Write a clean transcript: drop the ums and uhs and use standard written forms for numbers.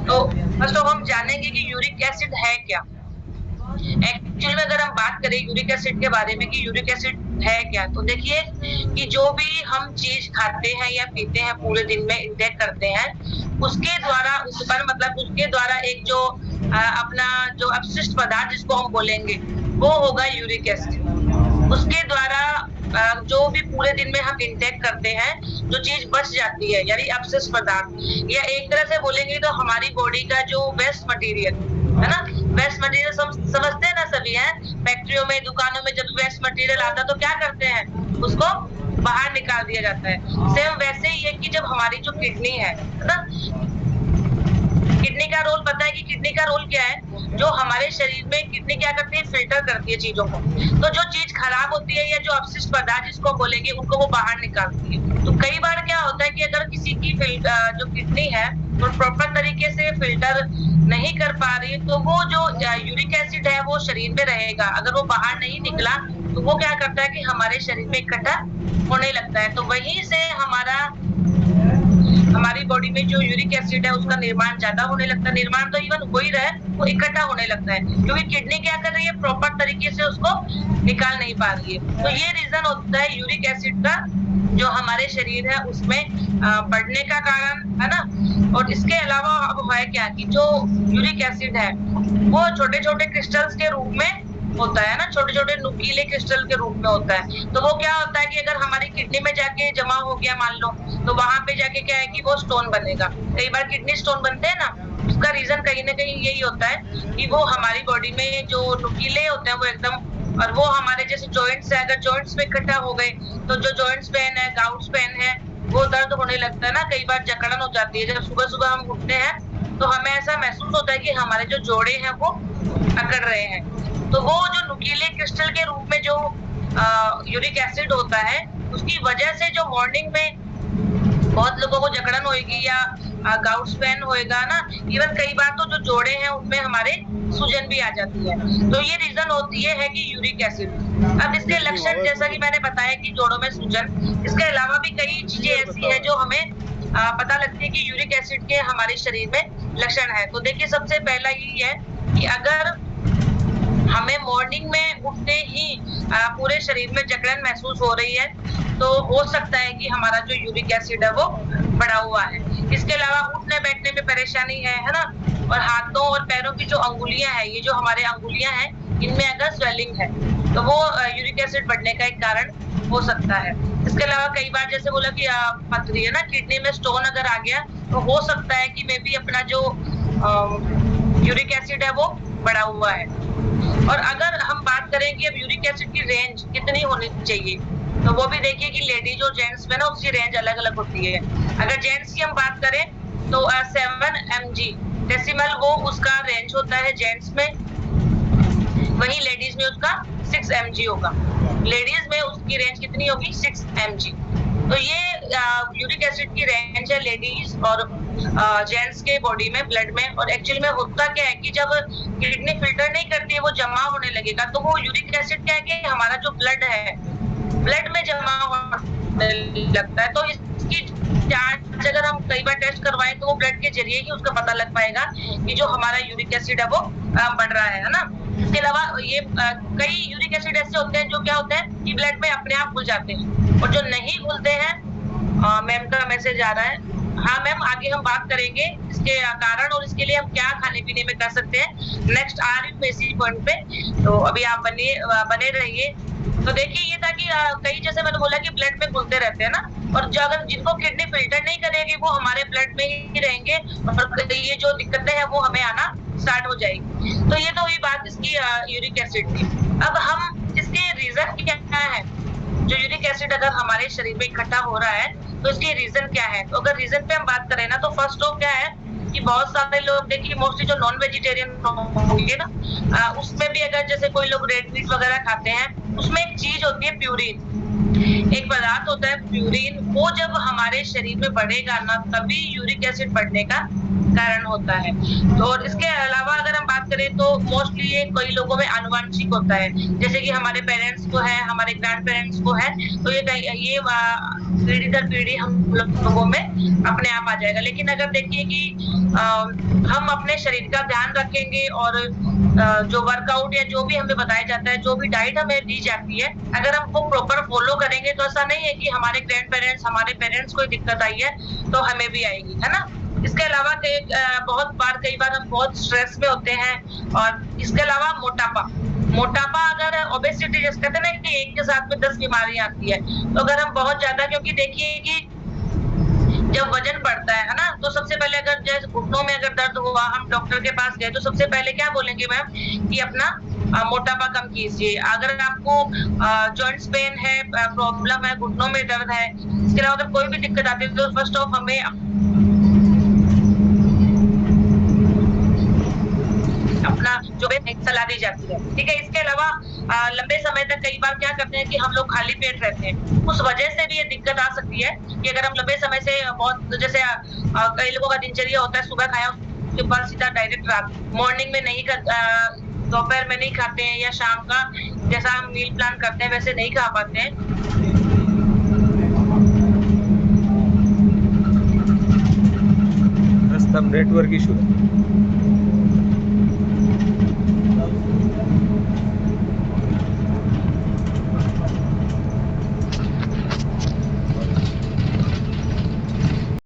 तो first of हम जानेंगे कि यूरिक एसिड है क्या। एक्चुअली में अगर हम बात करें यूरिक एसिड के बारे में कि यूरिक एसिड है क्या, तो देखिए कि जो भी हम चीज खाते हैं या पीते हैं पूरे दिन में इंटेक करते हैं, उसके द्वारा उस पर मतलब उसके द्वारा एक जो अपना जो अपशिष्ट पदार्थ जिसको हम बोलेंगे वो होगा यूरिक एसिड। उसके द्वारा जो भी पूरे दिन में हम इंटेक करते हैं जो चीज बच जाती है यानी अपशिष्ट पदार्थ, या एक तरह से बोलेंगे तो हमारी बॉडी का जो वेस्ट मटेरियल है ना, वेस्ट मटेरियल समझते हैं ना सभी है। फैक्ट्रियों में दुकानों में जब वेस्ट मटेरियल आता है तो क्या करते हैं, उसको बाहर निकाल दिया जाता है। सेम वैसे ही है कि जब हमारी जो किडनी है ना, किडनी का रोल पता है कि किडनी का रोल क्या है, जो हमारे शरीर में किडनी क्या करती है, फिल्टर करती है चीजों को। तो जो चीज खराब होती है या जो अपशिष्ट पदार्थ जिसको बोलेंगे उनको वो बाहर निकालती है। तो कई बार क्या होता है कि अगर किसी की जो किडनी है वो प्रॉपर तरीके से फिल्टर नहीं कर पा रही, तो वो जो यूरिक एसिड है वो शरीर में रहेगा। अगर वो बाहर नहीं निकला तो वो क्या करता है कि हमारे शरीर में इकट्ठा होने लगता है। तो वहीं से हमारी बॉडी में जो यूरिक एसिड है उसका निर्माण ज्यादा होने लगता है। निर्माण तो इवन हो ही रहा है, वो इकट्ठा होने लगता है क्योंकि किडनी क्या कर रही है, प्रॉपर तरीके से उसको निकाल नहीं पा रही है। तो ये रीजन होता है यूरिक एसिड का जो हमारे शरीर है उसमें बढ़ने का कारण, है ना। और इसके अलावा अब है क्या कि जो यूरिक एसिड है वो छोटे छोटे क्रिस्टल्स के रूप में होता है ना, छोटे छोटे नुकीले क्रिस्टल के रूप में होता है। तो वो क्या होता है कि अगर हमारी किडनी में जाके जमा हो गया मान लो, तो वहां पे जाके क्या है कि वो स्टोन बनेगा। कई बार किडनी स्टोन बनते हैं ना, उसका रीजन कहीं ना कहीं यही होता है कि वो हमारी बॉडी में जो नुकीले होते हैं वो एकदम, और वो हमारे जैसे जॉइंट्स है, अगर जॉइंट्स में इकट्ठा हो गए तो जो जॉइंट्स पेन है, गाउट्स पेन है, वो दर्द होने लगता है ना, कई बार जकड़न हो जाती है। जब सुबह सुबह हम उठते हैं तो हमें ऐसा महसूस होता है कि हमारे जो जोड़े हैं वो अकड़ रहे हैं। तो वो जो नुकीले क्रिस्टल के रूप में जो यूरिक एसिड होता है, उसकी वजह से जो मॉर्निंग में बहुत लोगों को जकड़न होगी या गाउट्स पेन होएगा ना, इवन कई बार तो जो जोड़े हैं उनमें हमारे सूजन भी आ जाती है। तो ये रीजन होती है कि यूरिक एसिड। अब इसके लक्षण जैसा कि मैंने बताया कि जोड़ों में सूजन, इसके अलावा भी कई चीजें ऐसी है जो हमें पता लगती है कि यूरिक एसिड के हमारे शरीर में लक्षण है। तो देखिए सबसे पहला यही है कि अगर हमें मॉर्निंग में उठते ही पूरे शरीर में जकड़न महसूस हो रही है तो हो सकता है कि हमारा जो यूरिक एसिड है वो बढ़ा हुआ है। इसके अलावा उठने बैठने में परेशानी है ना, और हाथों और पैरों की जो अंगुलियां हैं, ये जो हमारे अंगुलियां हैं, इनमें अगर स्वेलिंग है तो वो यूरिक एसिड बढ़ने का एक कारण हो सकता है। इसके अलावा कई बार जैसे बोला कि पथरी है ना, किडनी में स्टोन अगर आ गया तो हो सकता है कि मे बी अपना जो यूरिक एसिड है वो बढ़ा हुआ है। और अगर हम बात करें कि अब यूरिक एसिड की रेंज कितनी होनी चाहिए, तो वो भी देखिए कि लेडीज और जेंट्स में ना उसकी रेंज अलग अलग होती है। अगर जेंट्स की हम बात करें तो 7 mg डेसिमल वो उसका रेंज होता है जेंट्स में, वहीं लेडीज में उसका 6 mg होगा। लेडीज में उसकी रेंज कितनी होगी, 6 mg। तो ये यूरिक एसिड की रेंज है लेडीज और जेंट्स के बॉडी में, ब्लड में। और एक्चुअली में होता क्या है कि जब किडनी फिल्टर नहीं करती है, वो जमा होने लगेगा, तो वो यूरिक एसिड क्या है कि हमारा जो ब्लड है, ब्लड में जमा होने लगता है। तो इसकी जांच अगर हम कई बार टेस्ट करवाएं तो वो ब्लड के जरिए ही उसका पता लग पाएगा कि जो हमारा यूरिक एसिड है वो बढ़ रहा है ना। इसके अलावा ये कई यूरिक एसिड ऐसे होते हैं जो क्या होते हैं कि ब्लड में अपने आप घुल जाते हैं, और जो नहीं घुलते हैं, मैम का मैसेज आ रहा है। हाँ मैम, आगे हम बात करेंगे इसके कारण और इसके लिए हम क्या खाने पीने में कर सकते हैं। नेक्स्ट आ रही हूँ इसी पॉइंट पे, तो अभी आप बने रहिए। तो देखिए ये था कि कई जैसे मैंने बोला कि ब्लड में घुलते रहते हैं ना, और जो अगर जिनको किडनी फिल्टर नहीं करेगी वो हमारे ब्लड में ही रहेंगे, और ये जो दिक्कतें हैं वो हमें आना स्टार्ट हो जाएगी। तो ये तो हुई बात इसकी यूरिक एसिड की। अब हम इसके रीजन क्या है, जो यूरिक एसिड अगर हमारे शरीर में इकट्ठा हो रहा है तो इसके रीजन क्या है। तो अगर रीजन पे हम बात करें ना, तो फर्स्ट ऑफ क्या है कि बहुत सारे लोग देखिए मोस्टली जो नॉन वेजिटेरियन होंगे ना, उसमें भी अगर जैसे कोई लोग रेड मीट वगैरह खाते हैं, उसमें एक चीज होती है प्यूरिन, एक पदार्थ होता है प्यूरिन। वो जब हमारे शरीर में बढ़ेगा ना, तभी यूरिक एसिड बढ़ने का कारण होता है। तो और इसके अलावा अगर हम बात करें तो मोस्टली ये कई लोगों में आनुवंशिक होता है, जैसे कि हमारे पेरेंट्स को है, हमारे ग्रैंड पेरेंट्स को है, तो ये पीढ़ी दर पीढ़ी हम लोगों में अपने आप आ जाएगा। लेकिन अगर देखिए कि हम अपने शरीर का ध्यान रखेंगे और जो वर्कआउट या जो भी हमें बताया जाता है, जो भी डाइट हमें दी जाती है, अगर हम वो प्रॉपर फॉलो करेंगे तो ऐसा नहीं है कि हमारे ग्रैंड पेरेंट्स, हमारे पेरेंट्स को दिक्कत आई है तो हमें भी आएगी, है ना। इसके अलावा कई बार हम बहुत स्ट्रेस में होते हैं। और इसके अलावा मोटापा अगर ओबेसिटी जिस कहते हैं ना कि एक के साथ में 10 बीमारियां आती है, तो अगर हम बहुत ज्यादा, क्योंकि देखिए कि जब वजन बढ़ता है ना, तो सबसे पहले अगर जैसे घुटनों में अगर दर्द हुआ, हम डॉक्टर के पास गए तो सबसे पहले क्या बोलेंगे मैम कि अपना मोटापा कम कीजिए। अगर आपको जॉइंट्स पेन है, प्रॉब्लम है, घुटनों में दर्द है, इसके अलावा अगर कोई भी दिक्कत आती है तो फर्स्ट ऑफ हमें अपना जो सलाह दी जाती है, ठीक है। इसके अलावा लंबे समय तक कई बार क्या करते हैं कि हम लोग खाली पेट रहते हैं, उस वजह से भी ये दिक्कत आ सकती है कि अगर हम लंबे समय से बहुत, जैसे कई लोगों का दिनचर्या होता है सुबह खाया उसके बाद सीधा डायरेक्ट रात, मॉर्निंग में नहीं दोपहर में नहीं खाते हैं, या शाम का जैसा हम मील प्लान करते हैं वैसे नहीं खा पाते हैं। नेटवर्क इशू है।